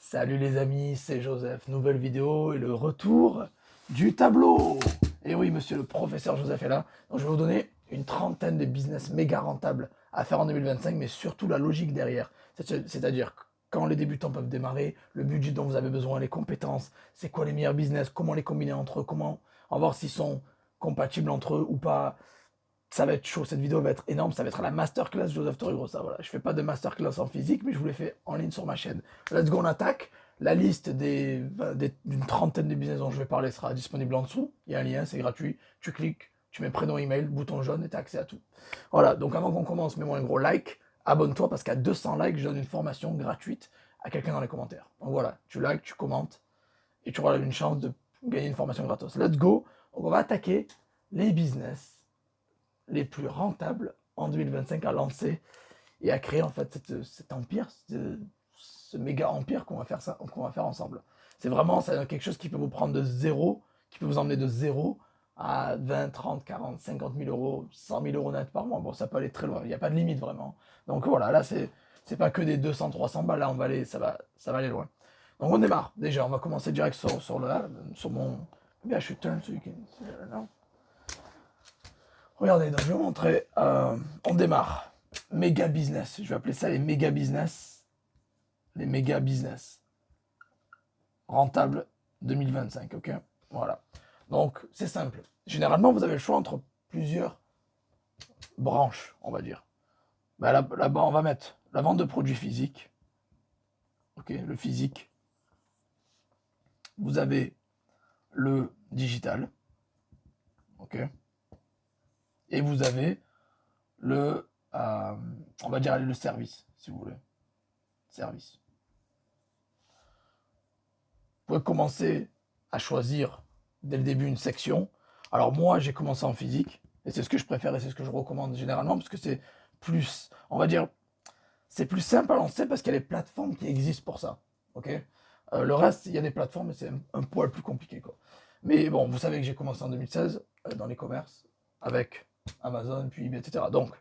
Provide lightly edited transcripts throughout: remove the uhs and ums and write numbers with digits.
Salut les amis, c'est Joseph, nouvelle vidéo et le retour du tableau. Et oui, monsieur le professeur Joseph est là. Donc je vais vous donner une trentaine de business méga rentables à faire en 2025, mais surtout la logique derrière. C'est-à-dire quand les débutants peuvent démarrer, le budget dont vous avez besoin, les compétences, c'est quoi les meilleurs business, comment les combiner entre eux, comment on va voir s'ils sont compatibles entre eux ou pas. Ça va être chaud, cette vidéo va être énorme, ça va être la masterclass Joseph Torregrossa. Voilà, je fais pas de masterclass en physique, mais je vous l'ai fait en ligne sur ma chaîne. Let's go, on attaque. La liste d'une trentaine de business dont je vais parler sera disponible en dessous. Il y a un lien, c'est gratuit. Tu cliques, tu mets prénom, email, bouton jaune et tu as accès à tout. Voilà, donc avant qu'on commence, mets-moi un gros like, abonne-toi parce qu'à 200 likes, je donne une formation gratuite à quelqu'un dans les commentaires. Donc voilà, tu likes, tu commentes et tu auras une chance de gagner une formation gratos. Let's go. Donc on va attaquer les business les plus rentables en 2025 à lancer et à créer en fait cet empire, ce méga empire qu'on va faire ensemble. C'est vraiment quelque chose qui peut vous prendre de zéro, qui peut vous emmener de zéro à 20, 30, 40, 50 000 euros, 100 000 euros net par mois. Bon, ça peut aller très loin, il n'y a pas de limite vraiment. Donc voilà, là c'est pas que des 200, 300 balles, là on va aller, ça va aller loin. Donc on démarre. Déjà, on va commencer direct sur mon. Maybe I should turn so you can see that now. Regardez, donc je vais vous montrer. On démarre. Méga business. Je vais appeler ça les méga business. Les méga business. Rentable 2025, ok. Voilà. Donc, c'est simple. Généralement, vous avez le choix entre plusieurs branches, on va dire. Bah, là-bas, on va mettre la vente de produits physiques. Ok, le physique. Vous avez le digital. Ok. Et vous avez on va dire, le service, si vous voulez. Service. Vous pouvez commencer à choisir dès le début une section. Alors moi, j'ai commencé en physique, et c'est ce que je préfère et c'est ce que je recommande généralement, parce que c'est plus, on va dire, c'est plus simple à lancer parce qu'il y a des plateformes qui existent pour ça. Ok. Le reste, il y a des plateformes, mais c'est un poil plus compliqué, quoi. Mais bon, vous savez que j'ai commencé en 2016 dans les commerces avec Amazon, puis eBay, etc. Donc,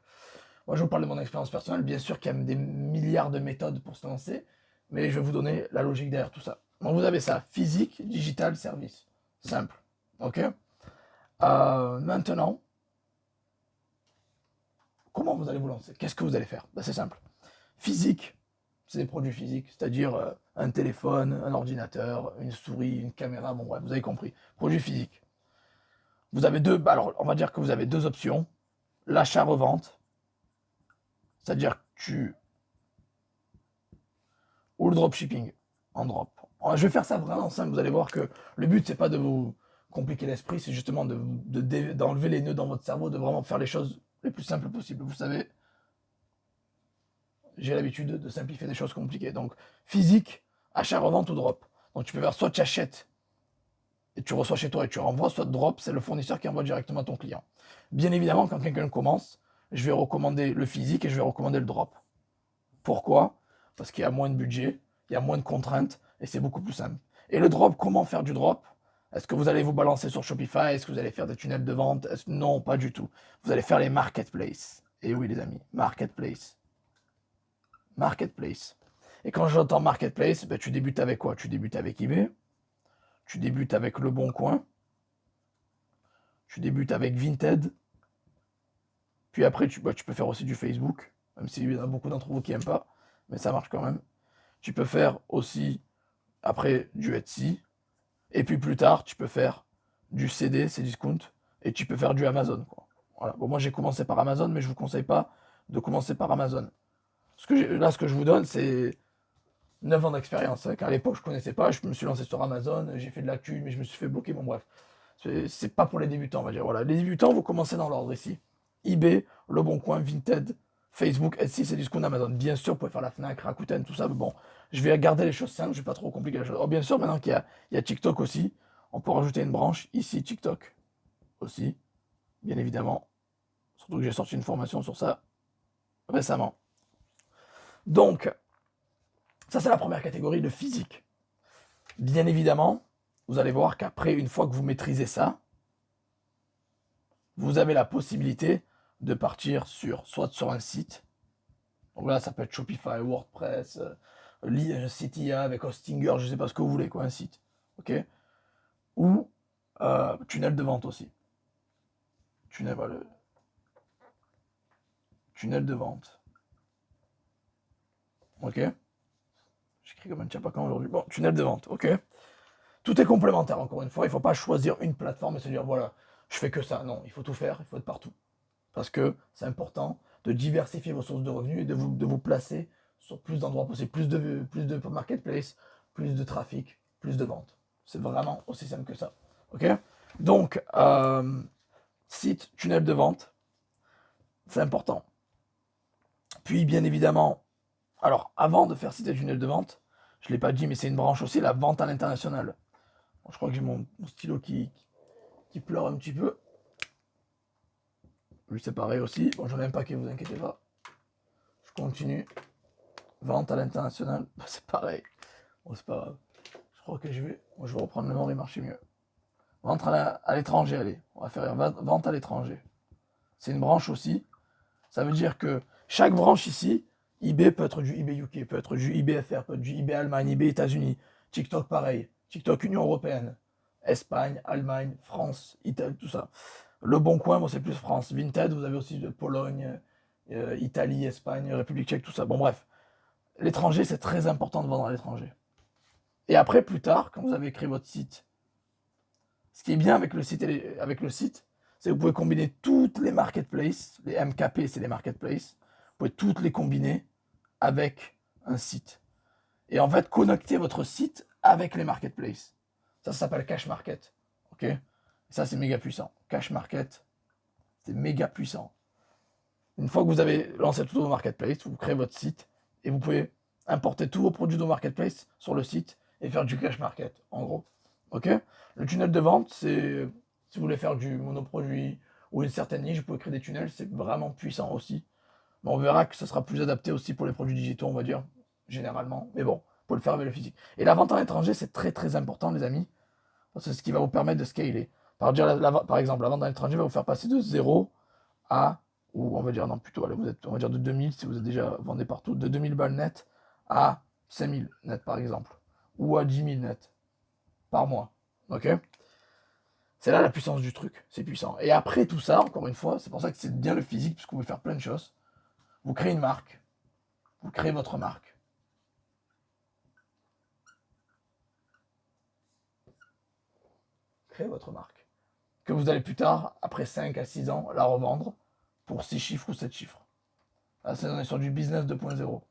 moi, je vous parle de mon expérience personnelle. Bien sûr qu'il y a des milliards de méthodes pour se lancer, mais je vais vous donner la logique derrière tout ça. Donc, vous avez ça, physique, digital, service. Simple. OK. Maintenant, comment vous allez vous lancer? Qu'est-ce que vous allez faire? Ben, c'est simple. Physique, c'est des produits physiques, c'est-à-dire un téléphone, un ordinateur, une souris, une caméra, bon bref, vous avez compris. Produits physiques. Vous avez alors on va dire que vous avez deux options. L'achat-revente, c'est-à-dire que ou le dropshipping en drop. Je vais faire ça vraiment simple. Vous allez voir que le but, c'est pas de vous compliquer l'esprit, c'est justement d'enlever les nœuds dans votre cerveau, de vraiment faire les choses les plus simples possibles. Vous savez, j'ai l'habitude de simplifier des choses compliquées. Donc, physique, achat, revente ou drop. Donc, tu peux faire soit tu achètes et tu reçois chez toi et tu renvoies, soit drop, c'est le fournisseur qui envoie directement à ton client. Bien évidemment, quand quelqu'un commence, je vais recommander le physique et je vais recommander le drop. Pourquoi? Parce qu'il y a moins de budget, il y a moins de contraintes et c'est beaucoup plus simple. Et le drop, comment faire du drop? Est-ce que vous allez vous balancer sur Shopify? Est-ce que vous allez faire des tunnels de vente? Non, pas du tout. Vous allez faire les marketplaces. Et oui, les amis, marketplace. Marketplace. Et quand j'entends marketplace, ben, tu débutes avec quoi? Tu débutes avec eBay, tu débutes avec Le Bon Coin, tu débutes avec Vinted, puis après tu peux faire aussi du Facebook, même s'il y en a beaucoup d'entre vous qui n'aiment pas, mais ça marche quand même. Tu peux faire aussi après du Etsy, et puis plus tard, tu peux faire du CD, c'est discount, et tu peux faire du Amazon, quoi. Voilà. Bon, moi j'ai commencé par Amazon, mais je ne vous conseille pas de commencer par Amazon. Là, ce que je vous donne, c'est 9 ans d'expérience. Car à l'époque, je ne connaissais pas, je me suis lancé sur Amazon, j'ai fait de la thune, mais je me suis fait bloquer. Bon, bref. C'est pas pour les débutants, on va dire. Voilà. Les débutants, vous commencez dans l'ordre ici. eBay, Le Bon Coin, Vinted, Facebook, Etsy, c'est discount Amazon. Bien sûr, vous pouvez faire la Fnac, Rakuten, tout ça, mais bon, je vais garder les choses simples, je vais pas trop compliquer les choses. Oh, bien sûr, maintenant il y a TikTok aussi, on peut rajouter une branche ici, TikTok aussi, bien évidemment. Surtout que j'ai sorti une formation sur ça récemment. Donc, ça c'est la première catégorie, le physique. Bien évidemment, vous allez voir qu'après, une fois que vous maîtrisez ça, vous avez la possibilité de partir soit sur un site. Donc là, ça peut être Shopify, WordPress, un site IA avec Hostinger, je sais pas ce que vous voulez, quoi, un site. Ok. Ou tunnel de vente aussi. Tunnel, voilà, tunnel de vente. Ok. J'écris comme un tchapacan aujourd'hui. Bon, tunnel de vente, ok. Tout est complémentaire, encore une fois. Il ne faut pas choisir une plateforme et se dire, voilà, je fais que ça. Non, il faut tout faire, il faut être partout. Parce que c'est important de diversifier vos sources de revenus et de vous placer sur plus d'endroits possibles, plus de marketplace, plus de trafic, plus de ventes. C'est vraiment aussi simple que ça. Ok. Donc, site, tunnel de vente, c'est important. Puis, bien évidemment, alors avant de faire site et tunnel de vente, je ne l'ai pas dit, mais c'est une branche aussi, la vente à l'international. Bon, je crois que j'ai mon stylo qui pleure un petit peu. Lui, c'est pareil aussi. Bon, j'en ai un paquet, vous inquiétez pas. Je continue. Vente à l'international, bah, c'est pareil. Bon, c'est pas grave. Je crois que je vais reprendre le nom, il marchait mieux. Vente à l'étranger, allez. On va faire vente à l'étranger. C'est une branche aussi. Ça veut dire que chaque branche ici, eBay peut être du eBay UK, peut être du eBay FR, peut être du eBay Allemagne, eBay États-Unis. TikTok, pareil. TikTok Union Européenne. Espagne, Allemagne, France, Italie, tout ça. Le Bon Coin, bon, c'est plus France. Vinted, vous avez aussi de Pologne, Italie, Espagne, République tchèque, tout ça. Bon, bref. L'étranger, c'est très important de vendre à l'étranger. Et après, plus tard, quand vous avez créé votre site, ce qui est bien avec le site, c'est que vous pouvez combiner toutes les marketplaces. Les MKP, c'est les marketplaces. Vous pouvez toutes les combiner avec un site. Et en fait, connecter votre site avec les marketplaces. Ça s'appelle Cash Market. Ok. Et ça, c'est méga puissant. Cash Market, c'est méga puissant. Une fois que vous avez lancé tous vos marketplaces, vous créez votre site et vous pouvez importer tous vos produits de marketplace sur le site et faire du cash market, en gros. Ok. Le tunnel de vente, c'est si vous voulez faire du monoproduit ou une certaine niche, vous pouvez créer des tunnels, c'est vraiment puissant aussi. Mais on verra que ça sera plus adapté aussi pour les produits digitaux, on va dire, généralement. Mais bon, vous pouvez le faire avec le physique. Et la vente à l'étranger, c'est très très important, les amis, parce que c'est ce qui va vous permettre de scaler. Par exemple, la vente à l'étranger va vous faire passer de 0 à, ou on va dire, non, plutôt, allez, on va dire de 2000, si vous êtes déjà vendu partout, de 2000 balles net à 5000 net, par exemple, ou à 10 000 net par mois. Ok. C'est là la puissance du truc, c'est puissant. Et après tout ça, encore une fois, c'est pour ça que c'est bien le physique, parce que vous pouvez faire plein de choses. Vous créez une marque, vous créez votre marque. Créez votre marque. Que vous allez plus tard, après 5 à 6 ans, la revendre pour 6 chiffres ou 7 chiffres. Là, on est sur du business 2.0.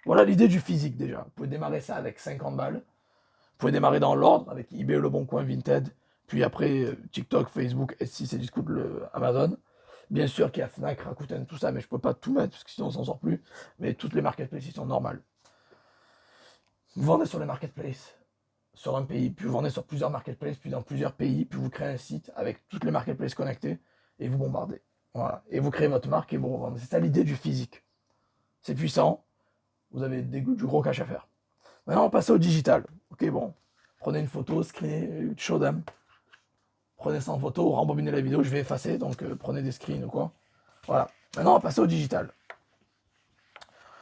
Voilà l'idée du physique déjà. Vous pouvez démarrer ça avec 50 balles. Vous pouvez démarrer dans l'ordre avec eBay, Le Bon Coin, Vinted. Puis après, TikTok, Facebook, Etsy, c'est Discount, Amazon. Bien sûr qu'il y a Fnac, Rakuten, tout ça, mais je ne peux pas tout mettre parce que sinon on s'en sort plus. Mais toutes les marketplaces, ils sont normales. Vous vendez sur les marketplaces sur un pays, puis vous vendez sur plusieurs marketplaces, puis dans plusieurs pays, puis vous créez un site avec toutes les marketplaces connectées et vous bombardez. Voilà. Et vous créez votre marque et vous revendez. C'est ça l'idée du physique. C'est puissant. Vous avez du gros cash à faire. Maintenant, on passe au digital. Ok, bon. Prenez une photo, screenez, show them. Prenez ça en photo, rembobinez la vidéo, je vais effacer, donc prenez des screens ou quoi. Voilà. Maintenant, on va passer au digital.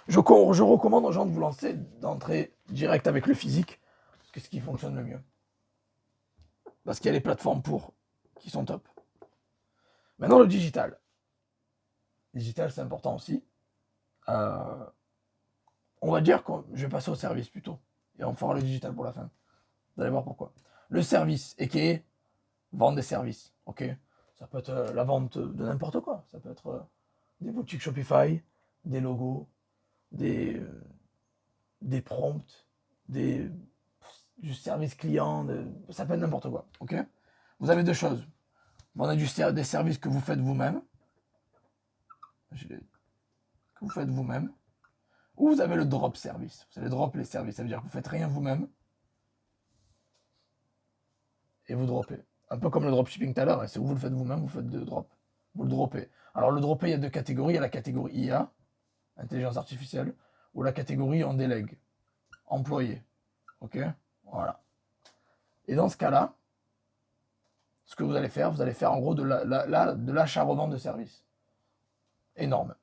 Je recommande aux gens de vous lancer, d'entrer direct avec le physique, parce que c'est ce qui fonctionne le mieux. Parce qu'il y a les plateformes qui sont top. Maintenant, le digital. Le digital, c'est important aussi. Euh, on va dire que je vais passer au service plutôt. Et on fera le digital pour la fin. Vous allez voir pourquoi. Le service, et qui est vendre des services. Ok. Ça peut être la vente de n'importe quoi. Ça peut être des boutiques Shopify, des logos, des prompts, du service client, ça peut être n'importe quoi. Ok. Vous avez deux choses. Vous vendez des services que vous faites vous-même, ou vous avez le drop service. Vous allez drop les services, ça veut dire que vous faites rien vous-même et vous droppez. Un peu comme le dropshipping tout à l'heure, c'est où vous le faites vous-même, vous faites de drop. Vous le droppez. Alors le dropper, il y a deux catégories. Il y a la catégorie IA, intelligence artificielle, ou la catégorie en délègue, employé. Ok. Voilà. Et dans ce cas-là, ce que vous allez faire en gros de l'achat-revente de services. Énorme.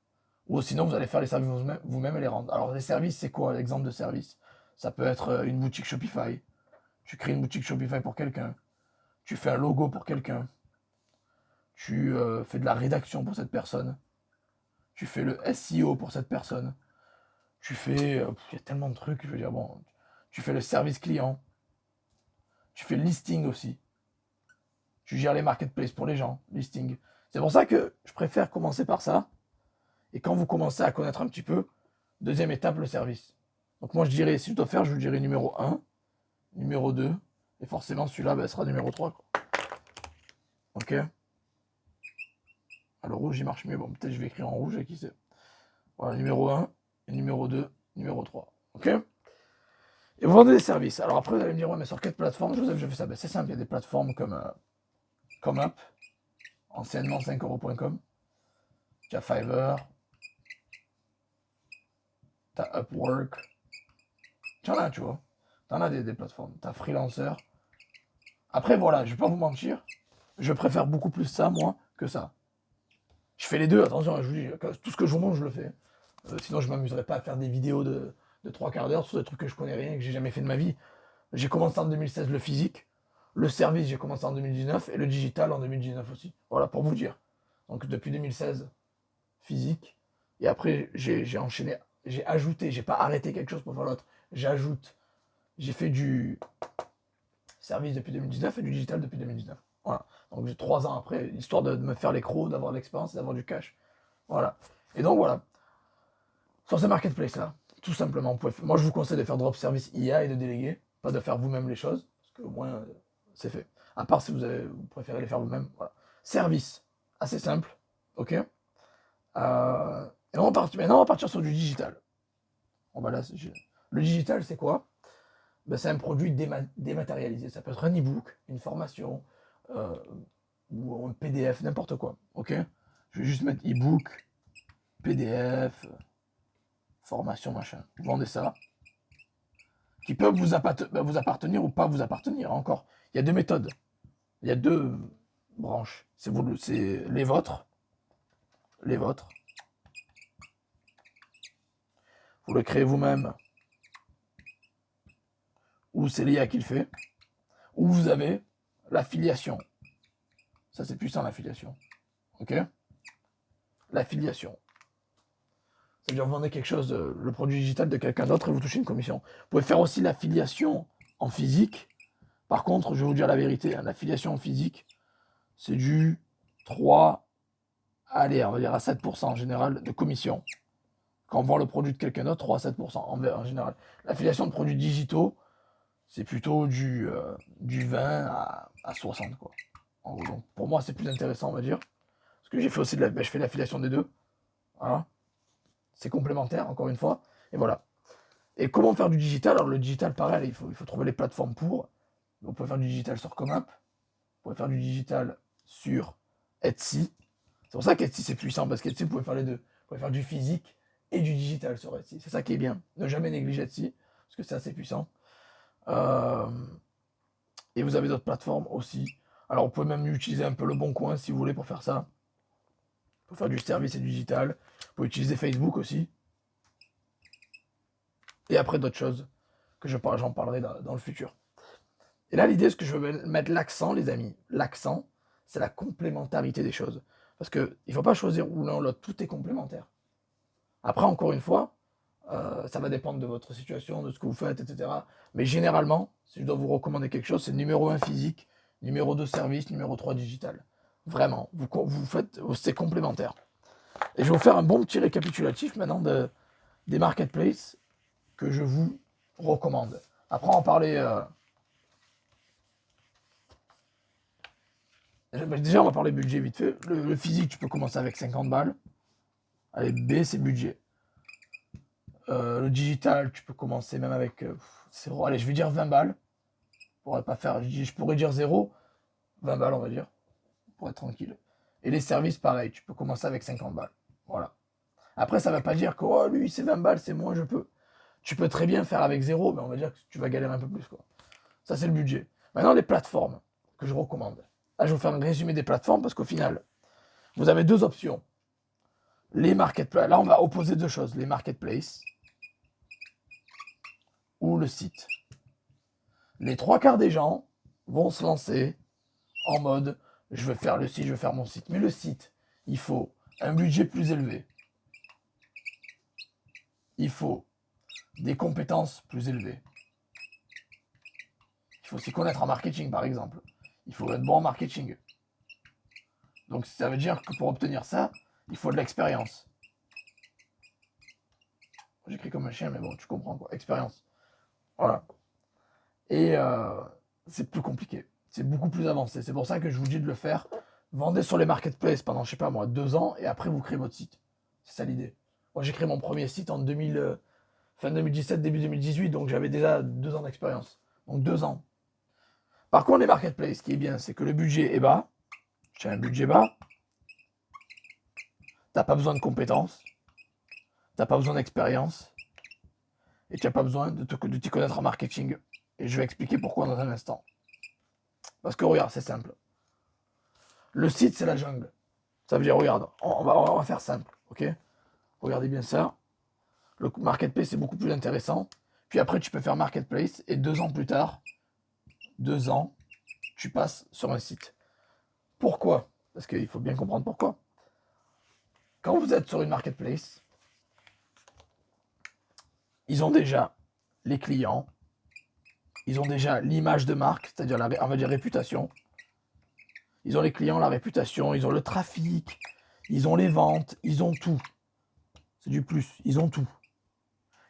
Ou sinon, vous allez faire les services vous-même et les rendre. Alors, les services, c'est quoi l'exemple de service? Ça peut être une boutique Shopify. Tu crées une boutique Shopify pour quelqu'un. Tu fais un logo pour quelqu'un. Tu fais de la rédaction pour cette personne. Tu fais le SEO pour cette personne. Tu fais... Il y a tellement de trucs, je veux dire, bon... Tu fais le service client. Tu fais le listing aussi. Tu gères les marketplaces pour les gens, listing. C'est pour ça que je préfère commencer par ça. Et quand vous commencez à connaître un petit peu, deuxième étape, le service. Donc moi, je dirais, si je dois faire, je vous dirais numéro 1, numéro 2, et forcément, celui-là sera numéro 3. Quoi. Ok. Alors, rouge, il marche mieux. Bon, peut-être je vais écrire en rouge, et qui sait. Voilà, numéro 1, et numéro 2, numéro 3. Ok. Et vous vendez des services. Alors après, vous allez me dire, ouais, mais sur quelle plateforme je fais ça? C'est simple, il y a des plateformes comme Up, anciennement 5euros.com. Tu as Fiverr, tu as Upwork. Tu en as, tu vois. Tu en as des plateformes. Tu as Freelancer. Après, voilà, je vais pas vous mentir. Je préfère beaucoup plus ça, moi, que ça. Je fais les deux, attention, je vous dis, tout ce que je vous montre, je le fais. Sinon, je m'amuserais pas à faire des vidéos de 3 quarts d'heure sur des trucs que je connais rien, que j'ai jamais fait de ma vie. J'ai commencé en 2016 le physique. Le service, j'ai commencé en 2019 et le digital en 2019 aussi. Voilà, pour vous dire. Donc depuis 2016, physique. Et après, j'ai enchaîné, j'ai ajouté, j'ai pas arrêté quelque chose pour faire l'autre. J'ajoute. J'ai fait du service depuis 2019 et du digital depuis 2019. Voilà. Donc j'ai 3 ans après, histoire de me faire les crocs, d'avoir de l'expérience et d'avoir du cash. Voilà. Et donc voilà. Sur ces marketplaces-là, tout simplement, moi je vous conseille de faire drop service IA et de déléguer, pas de faire vous-même les choses, parce que au moins c'est fait. À part si vous préférez les faire vous-même. Voilà. Service, assez simple, ok. Et maintenant on va partir sur du digital. Le digital, c'est quoi? Ben, c'est un produit dématérialisé. Ça peut être un e-book, une formation, euh, ou un PDF, n'importe quoi. Ok. Je vais juste mettre e-book, PDF, formation, machin. Vous vendez ça. Qui peuvent vous appartenir ou pas vous appartenir. Encore. Il y a deux méthodes. Il y a deux branches. C'est les vôtres. Les vôtres. Vous le créez vous-même. Ou c'est l'IA qui le fait. Ou vous avez l'affiliation. Ça, c'est puissant, l'affiliation. Ok. L'affiliation. C'est-à-dire vous vendez quelque chose, le produit digital de quelqu'un d'autre et vous touchez une commission. Vous pouvez faire aussi l'affiliation en physique. Par contre, je vais vous dire la vérité, hein, l'affiliation en physique, c'est du 3, allez, on va dire à 7% en général de commission. Quand on vend le produit de quelqu'un d'autre, 3 à 7% en général. L'affiliation de produits digitaux, c'est plutôt du 20 à 60, quoi. En gros, donc, pour moi, c'est plus intéressant, on va dire. Parce que j'ai fait aussi je fais l'affiliation des deux. Voilà. C'est complémentaire, encore une fois. Et voilà. Et comment faire du digital? Alors, le digital, pareil, il faut trouver les plateformes pour. On peut faire du digital sur Comap. On peut faire du digital sur Etsy. C'est pour ça qu'Etsy, c'est puissant, parce qu'Etsy, vous pouvez faire les deux. Vous pouvez faire du physique et du digital sur Etsy. C'est ça qui est bien. Ne jamais négliger Etsy, parce que c'est assez puissant. Et vous avez d'autres plateformes aussi. Alors, vous pouvez même utiliser un peu le Bon Coin, si vous voulez, pour faire ça. Pour faire du service et du digital. Vous pouvez utiliser Facebook aussi. Et après, d'autres choses que j'en parlerai dans le futur. Et là, l'idée, ce que je veux mettre l'accent, les amis, l'accent, c'est la complémentarité des choses. Parce qu'il ne faut pas choisir ou l'un ou l'autre, tout est complémentaire. Après, encore une fois, ça va dépendre de votre situation, de ce que vous faites, etc. Mais généralement, si je dois vous recommander quelque chose, c'est numéro 1 physique, numéro 2 service, numéro 3 digital. Vraiment, vous faites, c'est complémentaire. Et je vais vous faire un bon petit récapitulatif maintenant des marketplaces que je vous recommande. Après, on va parler... déjà, on va parler budget vite fait. Le physique, tu peux commencer avec 50 balles. Allez, B, c'est budget. Le digital, tu peux commencer même avec 0. Allez, je vais dire 20 balles. Je pourrais dire 0. 20 balles, on va dire. Pour être tranquille. Et les services, pareil, tu peux commencer avec 50 balles. Voilà. Après, ça ne veut pas dire que oh, lui, c'est 20 balles, c'est moi, je peux. Tu peux très bien faire avec 0, mais on va dire que tu vas galérer un peu plus, quoi. Ça, c'est le budget. Maintenant, les plateformes que je recommande. Là, je vais vous faire un résumé des plateformes parce qu'au final, vous avez deux options. Les marketplaces, là on va opposer deux choses, les marketplaces ou le site. Les trois quarts des gens vont se lancer en mode je veux faire le site, je veux faire mon site. Mais le site, il faut un budget plus élevé. Il faut des compétences plus élevées. Il faut s'y connaître en marketing, par exemple. Il faut être bon en marketing. Donc ça veut dire que pour obtenir ça, il faut de l'expérience. J'écris comme un chien, mais bon, tu comprends quoi. Expérience. Voilà. Et c'est plus compliqué. C'est beaucoup plus avancé. C'est pour ça que je vous dis de le faire. Vendez sur les marketplaces pendant, je sais pas moi, 2 ans et après vous créez votre site. C'est ça l'idée. Moi j'ai créé mon premier site en 2000, fin 2017, début 2018, donc j'avais déjà 2 ans d'expérience. Donc 2 ans. Par contre, les marketplaces, ce qui est bien, c'est que le budget est bas. J'ai un budget bas. T'as pas besoin de compétences. T'as pas besoin d'expérience. Et tu n'as pas besoin de t'y connaître en marketing. Et je vais expliquer pourquoi dans un instant. Parce que regarde, c'est simple. Le site, c'est la jungle. Ça veut dire, regarde, on va faire simple, ok? Regardez bien ça. Le marketplace, c'est beaucoup plus intéressant. Puis après, tu peux faire marketplace. Et 2 ans plus tard, 2 ans, tu passes sur un site. Pourquoi? Parce qu'il faut bien comprendre pourquoi. Quand vous êtes sur une marketplace, ils ont déjà les clients, ils ont déjà l'image de marque, c'est-à-dire on va dire réputation. Ils ont les clients, la réputation, ils ont le trafic, ils ont les ventes, ils ont tout. C'est du plus, ils ont tout.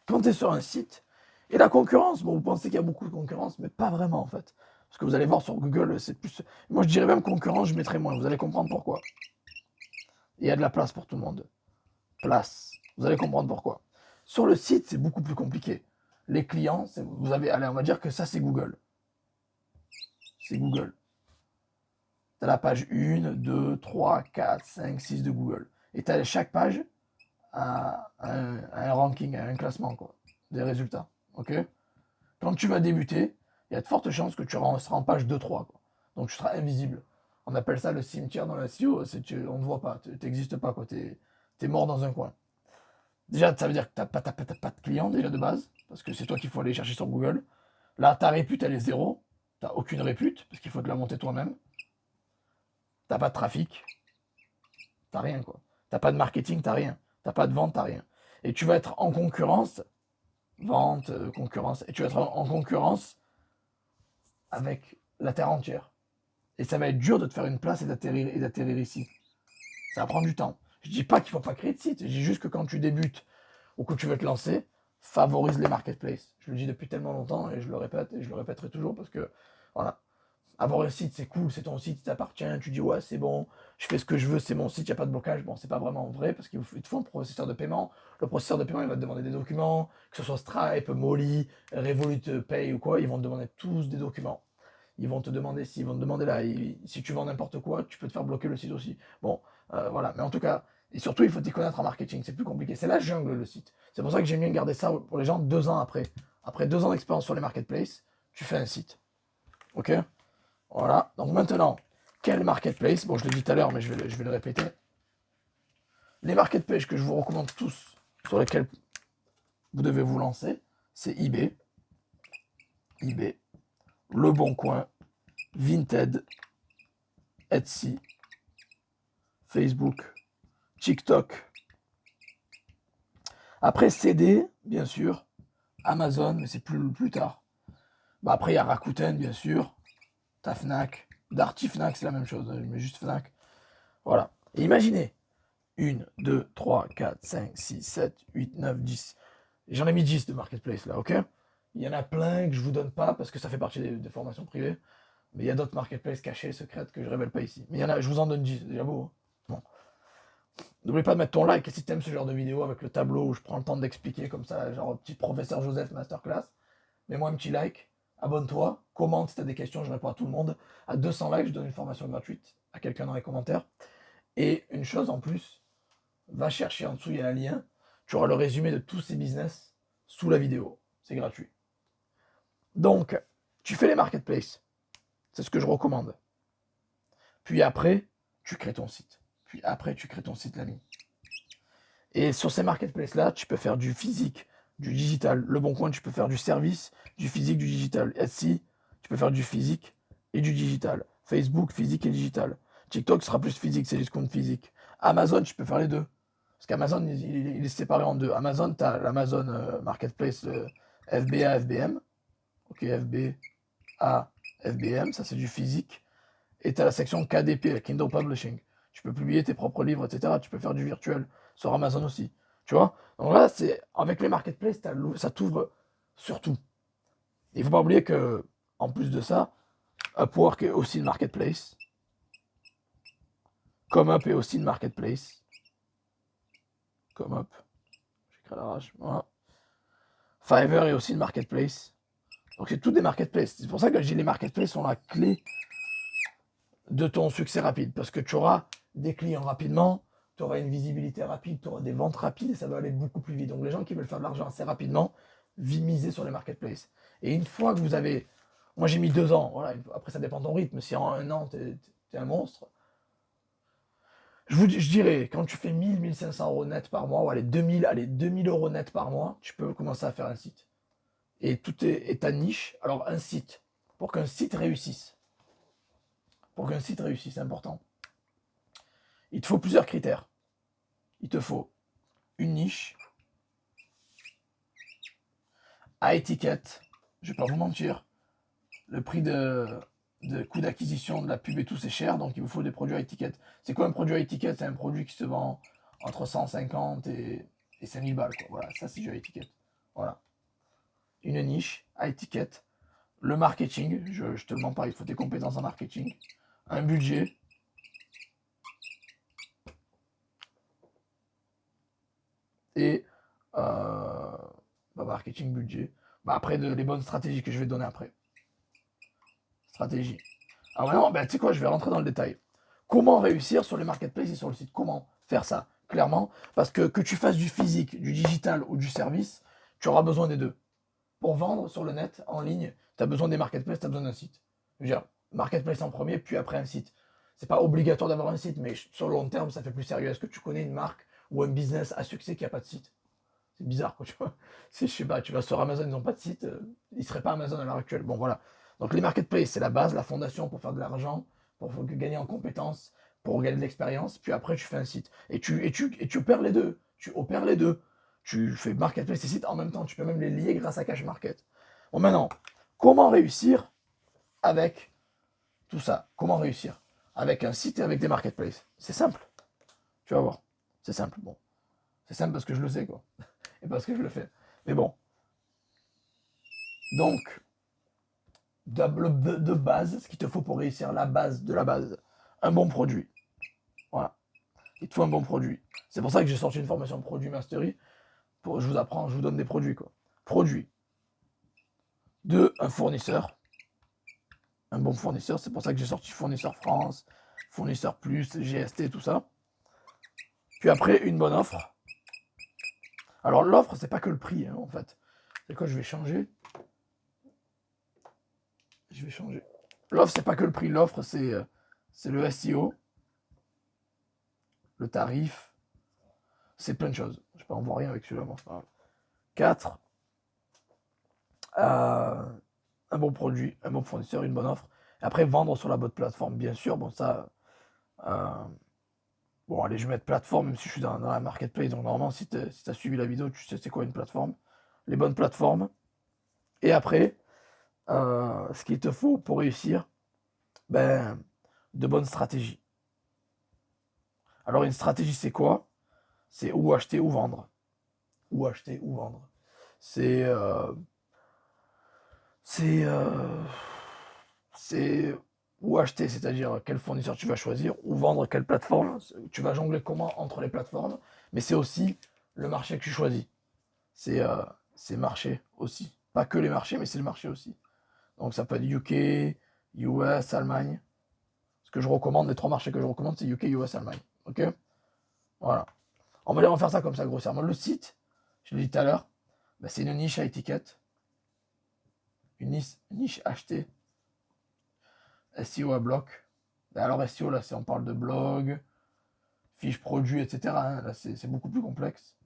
Quand tu es sur un site, et la concurrence, bon, vous pensez qu'il y a beaucoup de concurrence, mais pas vraiment en fait. Parce que vous allez voir sur Google, c'est plus. Moi je dirais même concurrence, je mettrais moins, vous allez comprendre pourquoi. Il y a de la place pour tout le monde. Place. Vous allez comprendre pourquoi. Sur le site, c'est beaucoup plus compliqué. Les clients, vous avez, allez, on va dire que ça c'est Google. C'est Google. Tu as la page 1, 2, 3, 4, 5, 6 de Google. Et tu as chaque page un ranking, un classement quoi, des résultats. Ok. Quand tu vas débuter, il y a de fortes chances que tu seras en page 2-3. Donc tu seras invisible. On appelle ça le cimetière dans la SEO. On ne te voit pas, tu n'existes pas. Tu es mort dans un coin. Déjà, ça veut dire que tu n'as pas de clients déjà de base, parce que c'est toi qu'il faut aller chercher sur Google. Là, ta répute, elle est zéro. Tu n'as aucune répute, parce qu'il faut te la monter toi-même. Tu n'as pas de trafic. Tu n'as rien, quoi. Tu n'as pas de marketing, tu n'as rien. Tu n'as pas de vente, tu n'as rien. Et tu vas être en concurrence, vente, concurrence, et tu vas être en concurrence avec la terre entière. Et ça va être dur de te faire une place et d'atterrir ici. Ça va prendre du temps. Je dis pas qu'il faut pas créer de site. Je dis juste que quand tu débutes ou que tu veux te lancer, favorise les marketplaces. Je le dis depuis tellement longtemps et je le répète et je le répéterai toujours parce que voilà, avoir un site c'est cool, c'est ton site, il t'appartient, tu dis ouais c'est bon, je fais ce que je veux, c'est mon site, il n'y a pas de blocage. Bon, c'est pas vraiment vrai parce qu'il te faut un processeur de paiement. Le processeur de paiement il va te demander des documents, que ce soit Stripe, Molly, Revolut Pay ou quoi, ils vont te demander tous des documents. Ils vont te demander s'ils vont te demander là, si tu vends n'importe quoi, tu peux te faire bloquer le site aussi. Bon, voilà. Mais en tout cas, et surtout, il faut t'y connaître en marketing. C'est plus compliqué. C'est la jungle, le site. C'est pour ça que j'aime bien garder ça pour les gens 2 ans après. Après 2 ans d'expérience sur les marketplaces, tu fais un site. Ok. Voilà. Donc maintenant, quel marketplace? Bon, je l'ai dit tout à l'heure, mais je vais le répéter. Les marketplaces que je vous recommande tous, sur lesquels vous devez vous lancer, c'est eBay, Le Bon Coin, Vinted, Etsy, Facebook, TikTok. Après CD, bien sûr, Amazon, mais c'est plus tard. Bah après, il y a Rakuten, bien sûr, ta Fnac, Darty Fnac, c'est la même chose, mais juste Fnac. Voilà. Et imaginez, 1, 2, 3, 4, 5, 6, 7, 8, 9, 10. J'en ai mis 10 de marketplace là, ok? Il y en a plein que je vous donne pas parce que ça fait partie des formations privées. Mais il y a d'autres marketplaces cachés, secrètes que je révèle pas ici. Mais il y en a, je vous en donne 10, c'est déjà beau. Hein. Bon. N'oublie pas de mettre ton like et si t'aimes ce genre de vidéo avec le tableau où je prends le temps d'expliquer comme ça, genre petit professeur Joseph Masterclass, mets-moi un petit like, abonne-toi, commente si t'as des questions, je réponds à tout le monde. À 200 likes, je donne une formation gratuite à quelqu'un dans les commentaires. Et une chose en plus, va chercher en dessous, il y a un lien, tu auras le résumé de tous ces business sous la vidéo. C'est gratuit. Donc, tu fais les marketplaces. C'est ce que je recommande. Puis après, tu crées ton site. Puis après, tu crées ton site, l'ami. Et sur ces marketplaces-là, tu peux faire du physique, du digital. Le Bon Coin, tu peux faire du service, du physique, du digital. Etsy, tu peux faire du physique et du digital. Facebook, physique et digital. TikTok sera plus physique, c'est juste compte physique. Amazon, tu peux faire les deux. Parce qu'Amazon, il est séparé en deux. Amazon, tu as l'Amazon Marketplace FBA, FBM. Ok, FBA, FBM, ça c'est du physique. Et tu as la section KDP, Kindle Publishing. Tu peux publier tes propres livres, etc. Tu peux faire du virtuel sur Amazon aussi. Tu vois? Donc là, c'est avec les marketplaces, ça t'ouvre sur tout. Il ne faut pas oublier que, en plus de ça, Upwork est aussi une marketplace. ComeUp est aussi une marketplace. ComeUp, j'écris à l'arrache. Voilà. Fiverr est aussi une marketplace. Donc c'est toutes des marketplaces. C'est pour ça que je dis les marketplaces sont la clé de ton succès rapide. Parce que tu auras des clients rapidement, tu auras une visibilité rapide, tu auras des ventes rapides et ça va aller beaucoup plus vite. Donc les gens qui veulent faire de l'argent assez rapidement, misez sur les marketplaces. Et une fois que vous avez... Moi j'ai mis 2 ans, voilà. Après ça dépend de ton rythme. Si en 1 an t'es un monstre, je dirais, quand tu fais 1000-1500 euros net par mois, ou allez 2000 euros net par mois, tu peux commencer à faire un site. Et tout est ta niche. Alors un site, pour qu'un site réussisse, c'est important. Il te faut plusieurs critères. Il te faut une niche, à étiquette. Je vais pas vous mentir. Le prix de coût d'acquisition de la pub et tout, c'est cher, donc il vous faut des produits à étiquette. C'est quoi un produit à étiquette? C'est un produit qui se vend entre 150 et 5000 balles. Quoi. Voilà, ça c'est du à étiquette. Voilà. Une niche à étiquette. Le marketing, je te le mens pas, il faut des compétences en marketing. Un budget. Et marketing, budget. Après, les bonnes stratégies que je vais donner après. Stratégie. Ah vraiment, tu sais quoi, je vais rentrer dans le détail. Comment réussir sur les marketplaces et sur le site? Comment faire ça? Clairement, parce que tu fasses du physique, du digital ou du service, tu auras besoin des deux. Pour vendre sur le net, en ligne, tu as besoin des marketplaces, tu as besoin d'un site. Je veux dire, marketplace en premier, puis après un site. C'est pas obligatoire d'avoir un site, mais sur le long terme, ça fait plus sérieux. Est-ce que tu connais une marque ou un business à succès qui n'a pas de site? C'est bizarre, quoi, tu vois. Si je sais pas, tu vas sur Amazon, ils n'ont pas de site, ils seraient pas Amazon à l'heure actuelle. Bon, voilà. Donc les marketplaces, c'est la base, la fondation pour faire de l'argent, pour gagner en compétences, pour gagner de l'expérience. Puis après, tu fais un site. Et tu opères les deux. Tu opères les deux. Tu fais marketplace et site en même temps. Tu peux même les lier grâce à Cash Market. Bon, maintenant, comment réussir avec tout ça? Comment réussir avec un site et avec des marketplaces? C'est simple. Tu vas voir. C'est simple. Bon. C'est simple parce que je le sais, quoi. Et parce que je le fais. Mais bon. Donc, de base, ce qu'il te faut pour réussir la base de la base, un bon produit. Voilà. Il te faut un bon produit. C'est pour ça que j'ai sorti une formation de produit mastery. Je vous apprends, je vous donne des produits, quoi. Produit. Un fournisseur. Un bon fournisseur. C'est pour ça que j'ai sorti fournisseur France, fournisseur plus, GST, tout ça. Puis après, une bonne offre. Alors l'offre, c'est pas que le prix, hein, en fait. C'est quoi, je vais changer. L'offre, c'est pas que le prix. L'offre, c'est le SEO, le tarif, c'est plein de choses. Je sais pas, on voit rien avec celui-là, bon, c'est pas grave. 4. Un bon produit, un bon fournisseur, une bonne offre. Et après, vendre sur la bonne plateforme, bien sûr. Bon, ça. euh, bon, allez, je vais mettre plateforme, même si je suis dans la marketplace. Donc, normalement, si tu as suivi la vidéo, tu sais c'est quoi une plateforme. Les bonnes plateformes. Et après, ce qu'il te faut pour réussir, de bonnes stratégies. Alors, une stratégie, c'est quoi? C'est où acheter, où vendre. Où acheter, où vendre. C'est c'est c'est où acheter, c'est-à-dire quel fournisseur tu vas choisir, ou vendre quelle plateforme. Tu vas jongler comment entre les plateformes, mais c'est aussi le marché que tu choisis. C'est marché aussi. Pas que les marchés, mais c'est le marché aussi. Donc ça peut être UK, US, Allemagne. Ce que je recommande, les 3 marchés que je recommande, c'est UK, US, Allemagne. Ok? Voilà. On va faire ça comme ça, grossièrement. Le site, je l'ai dit tout à l'heure, c'est une niche à étiquette. Une niche achetée. SEO à bloc. Alors SEO, là, on parle de blog, fiches produits, etc. hein. Là, c'est beaucoup plus complexe.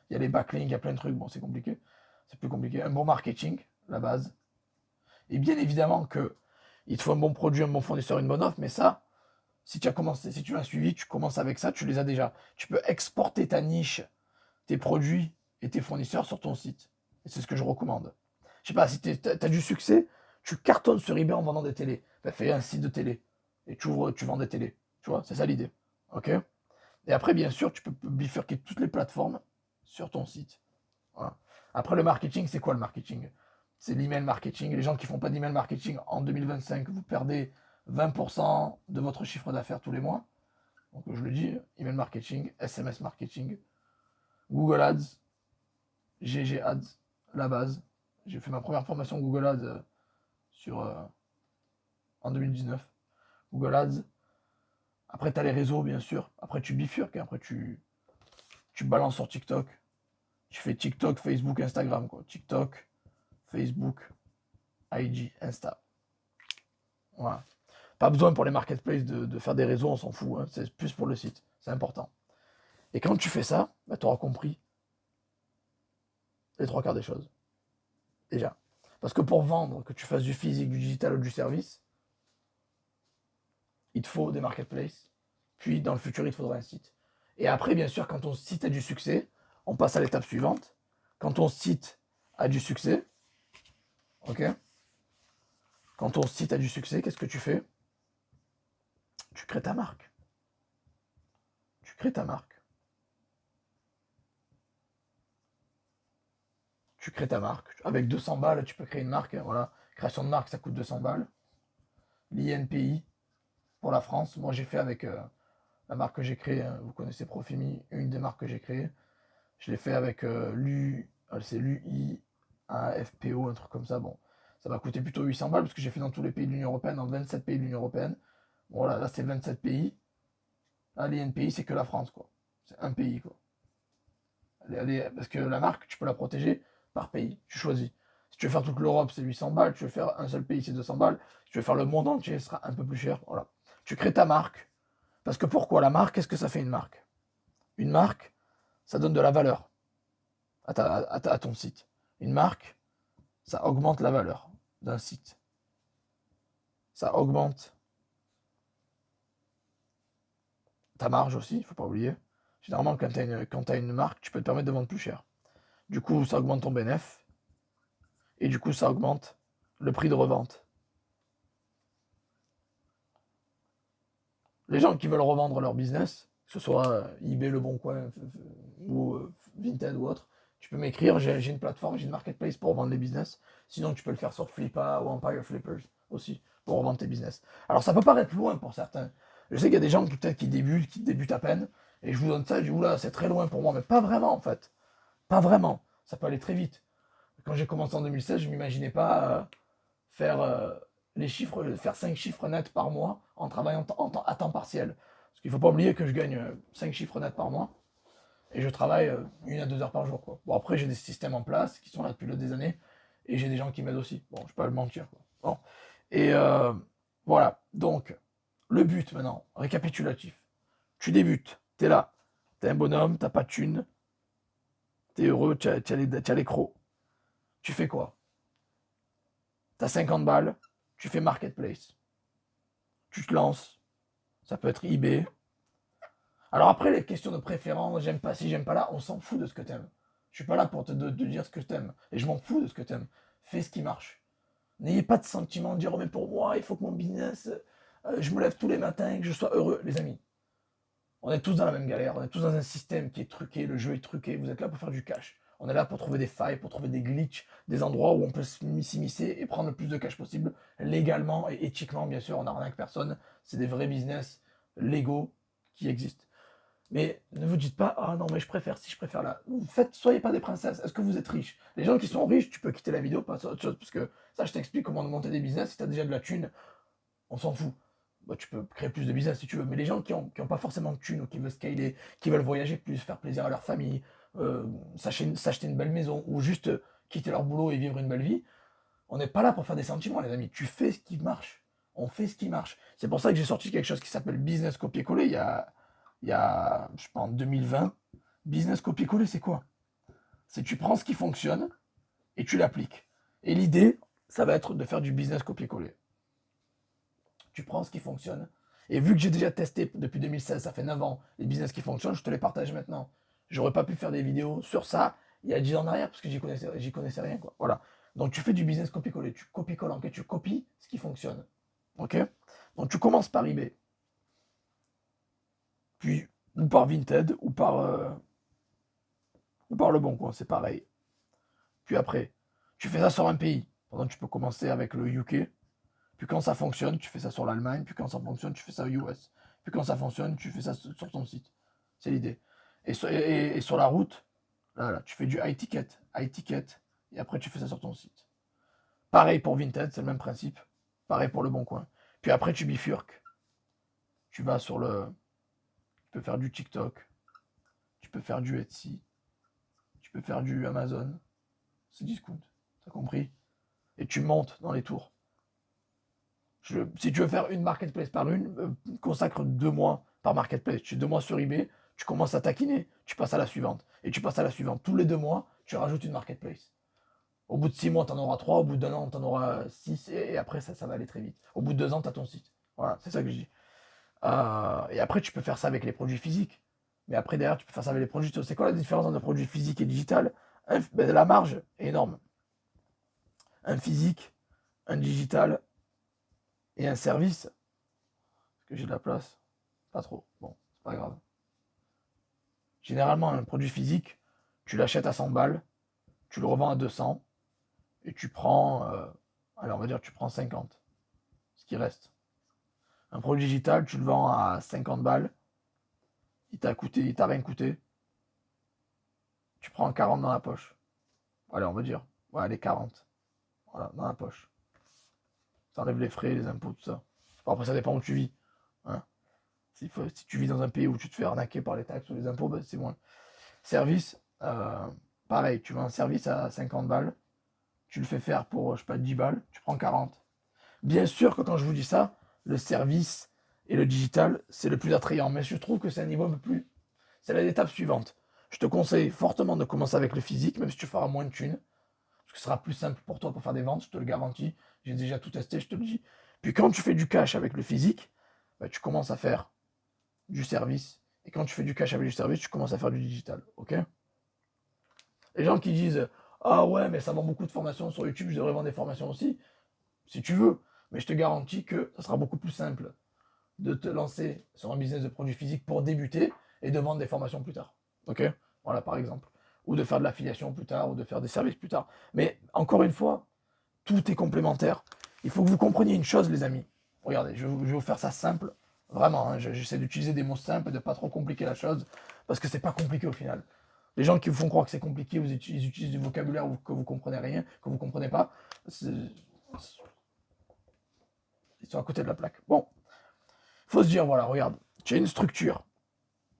Il y a les backlinks, il y a plein de trucs. Bon, c'est compliqué. C'est plus compliqué. Un bon marketing, la base. Et bien évidemment que il te faut un bon produit, un bon fournisseur, une bonne offre, mais ça, si tu as commencé, si tu as suivi, tu commences avec ça, tu les as déjà. Tu peux exporter ta niche, tes produits et tes fournisseurs sur ton site. Et c'est ce que je recommande. Je sais pas, si tu as du succès, tu cartonnes sur eBay en vendant des télés. Ben, fais un site de télé et tu vends des télés. Tu vois, c'est ça l'idée. Ok. Et après, bien sûr, tu peux bifurquer toutes les plateformes sur ton site. Voilà. Après, le marketing, c'est quoi le marketing? C'est l'email marketing. Les gens qui font pas d'email marketing en 2025, vous perdez 20% de votre chiffre d'affaires tous les mois. Donc, je le dis, email marketing, SMS marketing, Google Ads, GG Ads, la base. J'ai fait ma première formation Google Ads sur, en 2019. Google Ads. Après, tu as les réseaux, bien sûr. Après, tu bifurques. Après, tu balances sur TikTok. Tu fais TikTok, Facebook, Instagram. Quoi. TikTok, Facebook, IG, Insta. Voilà. Pas besoin pour les marketplaces de faire des réseaux, on s'en fout. Hein. C'est plus pour le site. C'est important. Et quand tu fais ça, bah, tu auras compris les trois quarts des choses. Déjà. Parce que pour vendre, que tu fasses du physique, du digital ou du service, il te faut des marketplaces. Puis dans le futur, il te faudra un site. Et après, bien sûr, quand ton site a du succès, on passe à l'étape suivante. Quand ton site a du succès, ok. Quand ton site a du succès, qu'est-ce que tu fais? Tu crées ta marque. Tu crées ta marque. Tu crées ta marque. Avec 200 balles, tu peux créer une marque. Hein, voilà. Création de marque, ça coûte 200 balles. L'INPI pour la France. Moi, j'ai fait avec la marque que j'ai créée. Hein, vous connaissez Profimi, une des marques que j'ai créées. Je l'ai fait avec c'est l'UIAFPO, un truc comme ça. Bon, ça m'a coûté plutôt 800 balles parce que j'ai fait dans tous les pays de l'Union Européenne, dans 27 pays de l'Union Européenne. Bon, là c'est 27 pays. Là, l'INPI, c'est que la France, quoi. C'est un pays, quoi. Parce que la marque, tu peux la protéger par pays. Tu choisis. Si tu veux faire toute l'Europe, c'est 800 balles. Tu veux faire un seul pays, c'est 200 balles. Si tu veux faire le monde entier, ce sera un peu plus cher. Voilà. Tu crées ta marque. Parce que pourquoi la marque? Qu'est-ce que ça fait une marque? Une marque, ça donne de la valeur à ton site. Une marque, ça augmente la valeur d'un site. Ça augmente ta marge aussi, il ne faut pas oublier. Généralement, quand tu as une marque, tu peux te permettre de vendre plus cher. Du coup, ça augmente ton bénéfice. Et du coup, ça augmente le prix de revente. Les gens qui veulent revendre leur business, que ce soit eBay, Le Bon Coin ou Vinted ou autre, tu peux m'écrire, j'ai une plateforme, j'ai une marketplace pour revendre les business. Sinon, tu peux le faire sur Flippa ou Empire Flippers aussi pour revendre tes business. Alors, ça peut paraître loin pour certains. Je sais qu'il y a des gens peut-être qui débutent à peine, et je vous donne ça, je dis, oula, c'est très loin pour moi, mais pas vraiment en fait. Pas vraiment. Ça peut aller très vite. Quand j'ai commencé en 2016, je ne m'imaginais pas faire les chiffres, faire 5 chiffres nets par mois en travaillant à temps partiel. Parce qu'il ne faut pas oublier que je gagne 5 chiffres nets par mois et je travaille 1 à 2 heures par jour. Quoi. Bon, après, j'ai des systèmes en place qui sont là depuis des années et j'ai des gens qui m'aident aussi. Bon, je ne vais pas le mentir. Quoi. Bon. Et voilà. Donc, le but maintenant, récapitulatif. Tu débutes, tu es là, tu es un bonhomme, tu n'as pas de thune, tu es heureux, tu as les crocs. Tu fais quoi? Tu as 50 balles, tu fais marketplace. Tu te lances, ça peut être eBay. Alors après, les questions de préférence, j'aime pas ci, j'aime pas là, on s'en fout de ce que t'aimes. Je suis pas là pour te dire ce que t'aimes. Et je m'en fous de ce que t'aimes. Fais ce qui marche. N'ayez pas de sentiment de dire, oh, mais pour moi, il faut que mon business, je me lève tous les matins et que je sois heureux. Les amis, on est tous dans la même galère, on est tous dans un système qui est truqué, le jeu est truqué, vous êtes là pour faire du cash. On est là pour trouver des failles, pour trouver des glitches, des endroits où on peut s'immiscer et prendre le plus de cash possible, légalement et éthiquement, bien sûr, on n'arnaque personne. C'est des vrais business légaux qui existent. Mais ne vous dites pas, ah non, mais je préfère ci, je préfère là. Soyez pas des princesses. Est-ce que vous êtes riche? Les gens qui sont riches, tu peux quitter la vidéo, passer à autre chose, parce que ça, je t'explique comment monter des business. Si tu as déjà de la thune, on s'en fout. Bah, tu peux créer plus de business si tu veux. Mais les gens qui ont pas forcément de thunes ou qui veulent scaler, qui veulent voyager plus, faire plaisir à leur famille, s'acheter une belle maison ou juste quitter leur boulot et vivre une belle vie, on n'est pas là pour faire des sentiments, les amis. Tu fais ce qui marche. On fait ce qui marche. C'est pour ça que j'ai sorti quelque chose qui s'appelle Business Copier-Coller il y a, je sais pas, en 2020, business copier-coller, c'est quoi? C'est tu prends ce qui fonctionne et tu l'appliques. Et l'idée, ça va être de faire du business copier-coller. Tu prends ce qui fonctionne. Et vu que j'ai déjà testé depuis 2016, ça fait 9 ans, les business qui fonctionnent, je te les partage maintenant. J'aurais pas pu faire des vidéos sur ça il y a 10 ans en arrière parce que j'y connaissais rien, quoi. Voilà. Donc tu fais du business copier-coller, tu copies-colles, en fait, tu copies ce qui fonctionne. Ok? Donc tu commences par eBay, puis ou par Vinted, ou par Le Bon Coin, c'est pareil. Puis après, tu fais ça sur un pays. Pendant tu peux commencer avec le UK, puis quand ça fonctionne, tu fais ça sur l'Allemagne, puis quand ça fonctionne, tu fais ça aux US. Puis quand ça fonctionne, tu fais ça sur ton site. C'est l'idée. Et sur la route, là, tu fais du high ticket, et après tu fais ça sur ton site. Pareil pour Vinted, c'est le même principe. Pareil pour Le Bon Coin. Puis après, tu bifurques. Tu vas sur le. Tu peux faire du TikTok, tu peux faire du Etsy, tu peux faire du Amazon. C'est discount. T'as compris? Et tu montes dans les tours. Si tu veux faire une marketplace par une, consacre 2 mois par marketplace. Tu es 2 mois sur eBay, tu commences à taquiner, tu passes à la suivante. Et tu passes à la suivante. Tous les 2 mois, tu rajoutes une marketplace. Au bout de 6 mois, tu en auras 3, au bout d'un an, tu en auras 6, et après, ça va aller très vite. Au bout de 2 ans, tu as ton site. Voilà, c'est ça que je dis. Et après, tu peux faire ça avec les produits physiques. Mais après, derrière, tu peux faire ça avec les produits. C'est quoi la différence entre un produit physique et digital? La marge est énorme. Un physique, un digital et un service. Est-ce que j'ai de la place? Pas trop. Bon, c'est pas grave. Généralement, un produit physique, tu l'achètes à 100 balles, tu le revends à 200 et tu prends, allez, on va dire, tu prends 50, ce qui reste. Un produit digital, tu le vends à 50 balles, il t'a rien coûté, tu prends 40 dans la poche. Allez, on va dire, ouais, allez, 40, voilà, dans la poche. Ça enlève les frais, les impôts, tout ça. Bon, après, ça dépend où tu vis. Hein. Si tu vis dans un pays où tu te fais arnaquer par les taxes ou les impôts, ben, c'est moins. Service, pareil, tu vends un service à 50 balles, tu le fais faire pour, je sais pas, 10 balles, tu prends 40. Bien sûr que quand je vous dis ça, le service et le digital, c'est le plus attrayant, mais je trouve que c'est un niveau un peu plus. C'est l'étape suivante. Je te conseille fortement de commencer avec le physique, même si tu feras moins de thunes, parce que ce sera plus simple pour toi pour faire des ventes, je te le garantis. J'ai déjà tout testé, je te le dis. Puis quand tu fais du cash avec le physique, bah, tu commences à faire du service. Et quand tu fais du cash avec du service, tu commences à faire du digital. Ok? Les gens qui disent ah ouais, mais ça vend beaucoup de formations sur YouTube, je devrais vendre des formations aussi, si tu veux. Mais je te garantis que ça sera beaucoup plus simple de te lancer sur un business de produits physiques pour débuter et de vendre des formations plus tard. Ok? Voilà, par exemple. Ou de faire de l'affiliation plus tard, ou de faire des services plus tard. Mais encore une fois, tout est complémentaire. Il faut que vous compreniez une chose, les amis. Regardez, je vais vous faire ça simple. Vraiment, hein, j'essaie d'utiliser des mots simples et de pas trop compliquer la chose, parce que c'est pas compliqué au final. Les gens qui vous font croire que c'est compliqué, ils utilisent du vocabulaire que vous comprenez rien, que vous comprenez pas. Ils sont à côté de la plaque. Bon, il faut se dire, voilà, regarde, tu as une structure.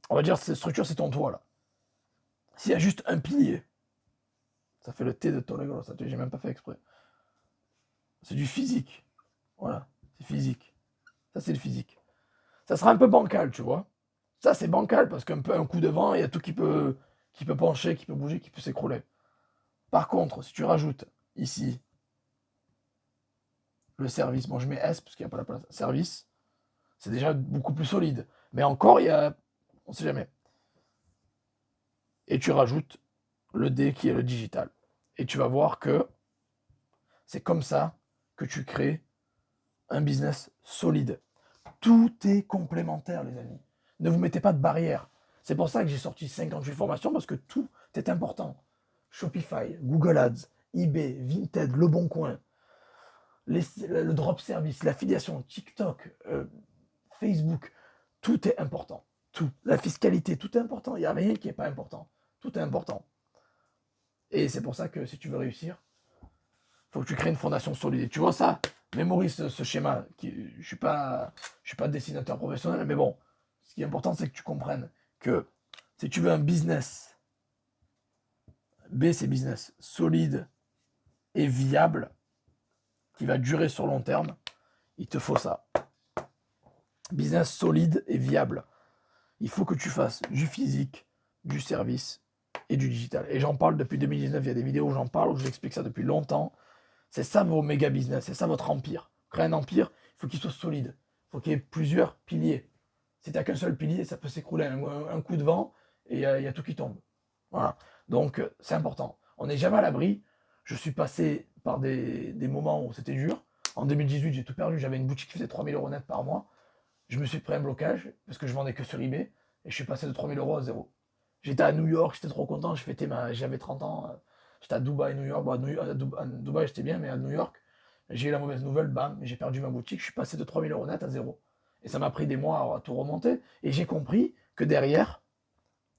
On va dire que cette structure, c'est ton toit, là. S'il y a juste un pilier, ça fait le T de Toledo, ça, j'ai même pas fait exprès. C'est du physique. Voilà, c'est physique. Ça, c'est le physique. Ça sera un peu bancal, tu vois. Ça, c'est bancal parce qu'un peu un coup de vent, il y a tout qui peut pencher, qui peut bouger, qui peut s'écrouler. Par contre, si tu rajoutes ici le service, bon, je mets S parce qu'il n'y a pas la place. Service, c'est déjà beaucoup plus solide. Mais encore, il y a. On ne sait jamais. Et tu rajoutes le D qui est le digital. Et tu vas voir que c'est comme ça que tu crées un business solide. Tout est complémentaire, les amis. Ne vous mettez pas de barrière. C'est pour ça que j'ai sorti 58 formations, parce que tout est important. Shopify, Google Ads, eBay, Vinted, Le Bon Coin, le drop service, l'affiliation, TikTok, Facebook, tout est important. Tout. La fiscalité, tout est important. Il n'y a rien qui n'est pas important. Tout est important. Et c'est pour ça que si tu veux réussir, il faut que tu crées une fondation solide. Et tu vois ça, mémorise ce schéma. Je ne suis pas dessinateur professionnel, mais bon, ce qui est important, c'est que tu comprennes que si tu veux un business, B, c'est business solide et viable, qui va durer sur long terme, il te faut ça. Business solide et viable. il faut que tu fasses du physique, du service et du digital. Et j'en parle depuis 2019, il y a des vidéos où j'en parle, où je vous explique ça depuis longtemps. C'est ça vos méga business, c'est ça votre empire. Créer un empire, il faut qu'il soit solide. Il faut qu'il y ait plusieurs piliers. Si tu n'as qu'un seul pilier, ça peut s'écrouler. Un coup de vent et il y a tout qui tombe. Voilà. Donc, c'est important. On n'est jamais à l'abri. Je suis passé par des moments où c'était dur. En 2018, j'ai tout perdu. J'avais une boutique qui faisait 3 000 euros net par mois. Je me suis pris un blocage parce que je vendais que sur eBay. Et je suis passé de 3 000 euros à zéro. J'étais à New York, j'étais trop content. J'avais 30 ans. J'étais à Dubaï, New York. Bon, à Dubaï, j'étais bien, mais à New York, j'ai eu la mauvaise nouvelle. Bam, j'ai perdu ma boutique. Je suis passé de 3 000 euros net à zéro. Et ça m'a pris des mois à tout remonter. Et j'ai compris que derrière,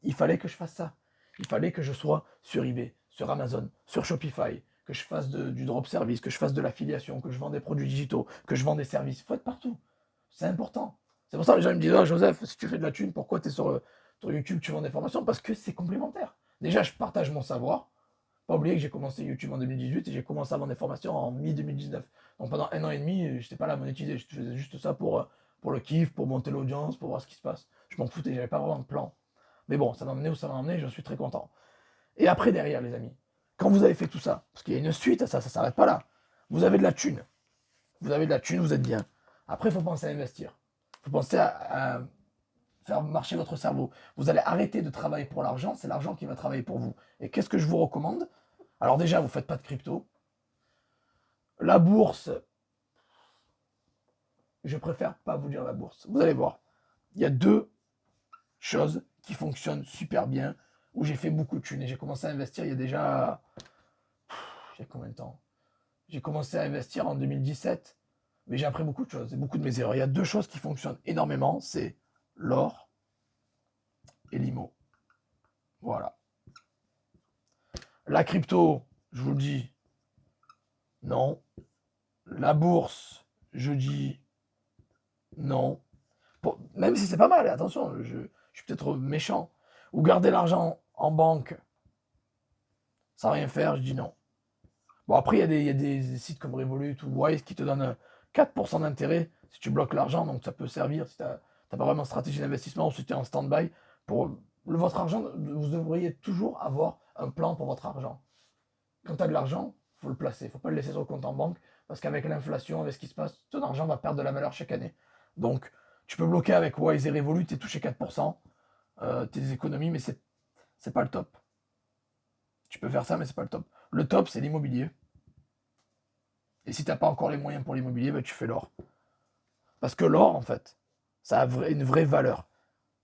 il fallait que je fasse ça. Il fallait que je sois sur eBay, sur Amazon, sur Shopify, que je fasse du drop service, que je fasse de l'affiliation, que je vende des produits digitaux, que je vende des services. Il faut être partout. C'est important. C'est pour ça que les gens me disent, ah, Joseph, si tu fais de la thune, pourquoi tu es sur YouTube, tu vends des formations? Parce que c'est complémentaire. Déjà, je partage mon savoir. Pas oublier que j'ai commencé YouTube en 2018 et j'ai commencé à vendre des formations en mi-2019. Donc pendant 1 an et demi, je n'étais pas là à monétiser. Je faisais juste ça pour le kiff, pour monter l'audience, pour voir ce qui se passe. Je m'en foutais, j'avais pas vraiment de plan. Mais bon, ça m'a amené où ça m'a emmené, je suis très content. Et après, derrière, les amis, quand vous avez fait tout ça, parce qu'il y a une suite à ça, ça s'arrête pas là. Vous avez de la thune. Vous avez de la thune, vous êtes bien. Après, il faut penser à investir. Il faut penser à faire marcher votre cerveau. Vous allez arrêter de travailler pour l'argent, c'est l'argent qui va travailler pour vous. Et qu'est-ce que je vous recommande? Alors déjà, vous ne faites pas de crypto. La bourse, je préfère pas vous dire la bourse. Vous allez voir. Il y a deux choses qui fonctionnent super bien, où j'ai fait beaucoup de thunes. Et j'ai commencé à investir il y a déjà... Il y a combien de temps? J'ai commencé à investir en 2017, mais j'ai appris beaucoup de choses et beaucoup de mes erreurs. Il y a deux choses qui fonctionnent énormément, c'est l'or et l'IMO. Voilà. La crypto, je vous le dis, non. La bourse, je dis non. Même si c'est pas mal, attention, je suis peut-être méchant. Ou garder l'argent en banque sans rien faire, je dis non. Bon, après, il y a des sites comme Revolut ou Wise qui te donnent 4% d'intérêt si tu bloques l'argent, donc ça peut servir si tu n'as pas vraiment de stratégie d'investissement ou si tu es en stand-by. Pour votre argent, vous devriez toujours avoir un plan pour votre argent. Quand tu as de l'argent, il faut le placer, il ne faut pas le laisser sur le compte en banque, parce qu'avec l'inflation, avec ce qui se passe, ton argent va perdre de la valeur chaque année. Donc, tu peux bloquer avec Wise et Revolut et toucher 4%, tes économies, mais c'est pas le top. Tu peux faire ça, mais c'est pas le top. Le top, c'est l'immobilier. Et si tu n'as pas encore les moyens pour l'immobilier, bah, tu fais l'or. Parce que l'or, en fait, ça a une vraie valeur.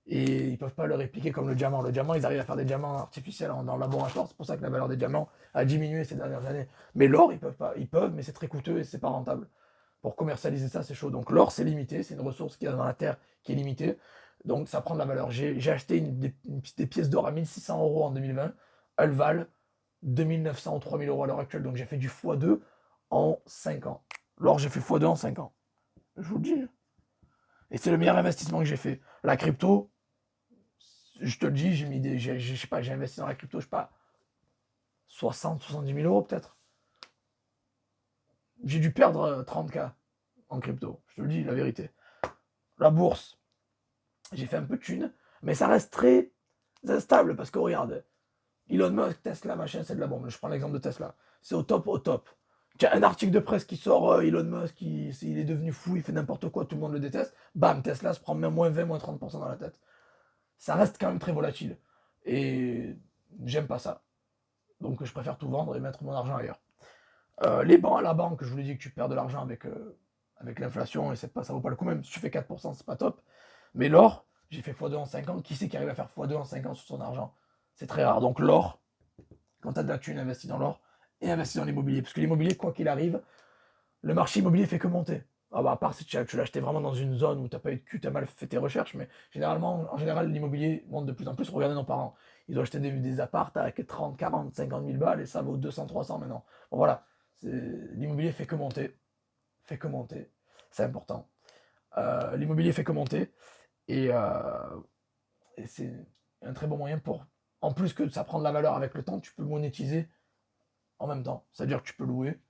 Et ils ne peuvent pas le répliquer comme le diamant. Le diamant, ils arrivent à faire des diamants artificiels dans le laboratoire. C'est pour ça que la valeur des diamants a diminué ces dernières années. Mais l'or, ils peuvent pas. Ils peuvent, mais c'est très coûteux et c'est pas rentable. Pour commercialiser ça, c'est chaud. Donc l'or, c'est limité. C'est une ressource qu'il y a dans la terre qui est limitée. Donc ça prend de la valeur. J'ai acheté des pièces d'or à 1600 euros en 2020. Elles valent 2900 ou 3000 euros à l'heure actuelle. Donc j'ai fait du x2 en 5 ans. L'or, j'ai fait x2 en 5 ans. Je vous le dis. Et c'est le meilleur investissement que j'ai fait. La crypto, je te le dis, je sais pas, j'ai investi dans la crypto, je sais pas, 60, 70 000 euros peut-être. J'ai dû perdre 30K en crypto. Je te le dis, la vérité. La bourse, j'ai fait un peu de thunes, mais ça reste très instable parce que regarde, Elon Musk, Tesla, machin, c'est de la bombe. Je prends l'exemple de Tesla. C'est au top, au top. Tu as un article de presse qui sort, Elon Musk, il est devenu fou, il fait n'importe quoi, tout le monde le déteste. Bam, Tesla se prend même moins 20, moins 30% dans la tête. Ça reste quand même très volatile. Et j'aime pas ça. Donc je préfère tout vendre et mettre mon argent ailleurs. Les bancs à la banque, je vous l'ai dit que tu perds de l'argent avec l'inflation et ça vaut pas le coup. Même si tu fais 4%, c'est pas top. Mais l'or, j'ai fait x2 en 5 ans. Qui c'est qui arrive à faire x2 en 5 ans sur son argent? C'est très rare. Donc l'or, quand tu as de la thune, investis dans l'or et investis dans l'immobilier. Parce que l'immobilier, quoi qu'il arrive, le marché immobilier fait que monter. Ah bah, à part si tu l'as acheté vraiment dans une zone où tu n'as pas eu de cul, tu as mal fait tes recherches, mais en général, l'immobilier monte de plus en plus. Regardez nos parents. Ils ont acheté des apparts avec 30, 40, 50 000 balles et ça vaut 200, 300 maintenant. Bon voilà, l'immobilier fait que monter. Fait que monter. C'est important. L'immobilier fait que monter et, et c'est un très bon moyen pour. En plus que ça prend de la valeur avec le temps, tu peux monétiser en même temps. C'est-à-dire que tu peux louer,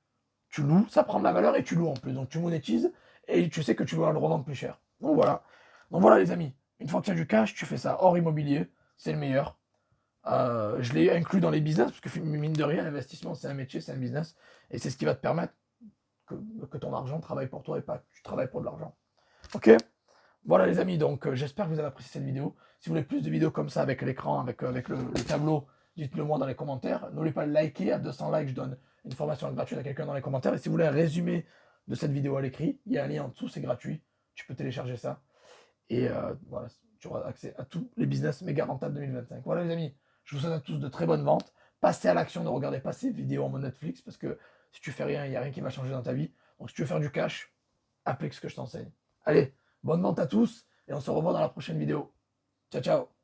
tu loues, ça prend de la valeur et tu loues en plus. Donc tu monétises et tu sais que tu vas le revendre plus cher. Donc voilà. Donc voilà les amis. Une fois que tu as du cash, tu fais ça hors immobilier, c'est le meilleur. Je l'ai inclus dans les business, parce que mine de rien, l'investissement, c'est un métier, c'est un business, et c'est ce qui va te permettre que ton argent travaille pour toi et pas que tu travailles pour de l'argent. Ok? Voilà les amis, donc j'espère que vous avez apprécié cette vidéo. Si vous voulez plus de vidéos comme ça avec l'écran, avec le tableau, dites-le moi dans les commentaires. N'oubliez pas de liker, à 200 likes, je donne une formation gratuite à quelqu'un dans les commentaires. Et si vous voulez un résumé de cette vidéo à l'écrit, il y a un lien en dessous, c'est gratuit. Tu peux télécharger ça. Et voilà, tu auras accès à tous les business méga rentables 2025. Voilà les amis, je vous souhaite à tous de très bonnes ventes. Passez à l'action, ne regardez pas ces vidéos en mode Netflix, parce que si tu fais rien, il n'y a rien qui va changer dans ta vie. Donc si tu veux faire du cash, applique ce que je t'enseigne. Allez, bonne vente à tous, et on se revoit dans la prochaine vidéo. Ciao, ciao.